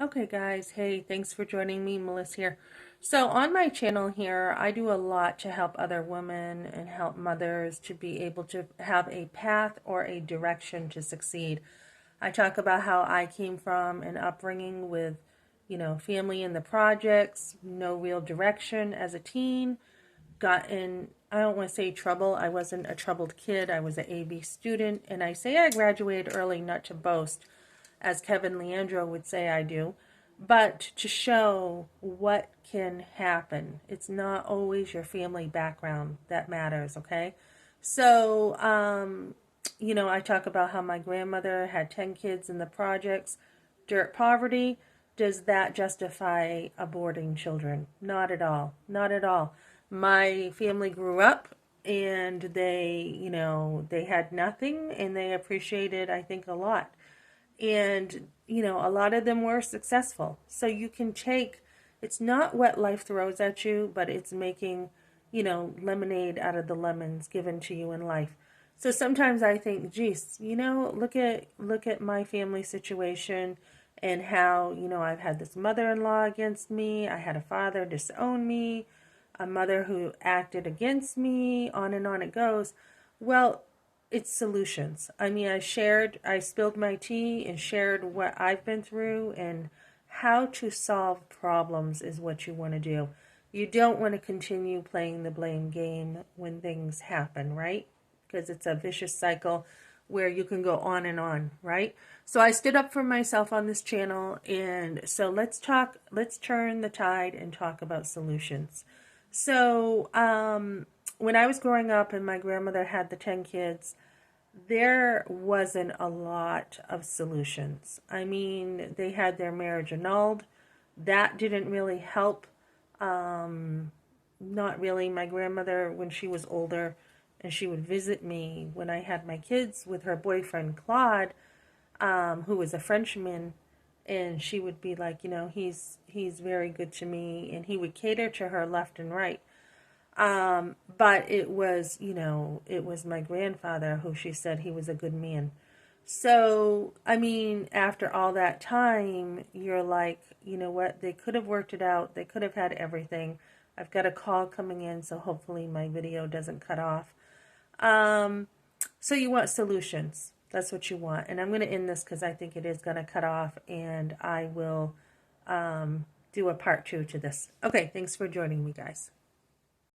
Okay guys, hey, thanks for joining me. Melissa here. So on my channel here, I do a lot to help other women and help mothers to be able to have a path or a direction to succeed. I talk about how I came from an upbringing with, family in the projects, no real direction as a teen, got in, I don't want to say trouble. I wasn't a troubled kid. I was an AB student, and I say I graduated early not to boast, as Kevin Leandro would say I do, but to show what can happen. It's not always your family background that matters, okay? So, I talk about how my grandmother had 10 kids in the projects, dirt poverty. Does that justify aborting children? Not at all. Not at all. My family grew up and they had nothing and they appreciated, I think, a lot. And, a lot of them were successful. So you can take, it's not what life throws at you, but it's making, lemonade out of the lemons given to you in life. So sometimes I think, geez, look at my family situation and how, I've had this mother-in-law against me. I had a father disown me, a mother who acted against me, on and on it goes. Well, it's solutions. I mean, I spilled my tea and shared what I've been through, and how to solve problems is what you want to do. You don't want to continue playing the blame game when things happen, right? Because it's a vicious cycle where you can go on, right? So I stood up for myself on this channel, and so let's turn the tide and talk about solutions. So, when I was growing up and my grandmother had the 10 kids, there wasn't a lot of solutions. I mean, they had their marriage annulled. That didn't really help. Not really. My grandmother, when she was older, and she would visit me when I had my kids with her boyfriend Claude, who was a Frenchman, and she would be like, he's very good to me, and he would cater to her left and right. But it was my grandfather who she said he was a good man. So, I mean, after all that time, you're like, you know what? They could have worked it out. They could have had everything. I've got a call coming in, so hopefully my video doesn't cut off. Um, so you want solutions. That's what you want. And I'm going to end this because I think it is going to cut off, and I will do a part 2 to this. Okay, thanks for joining me, guys.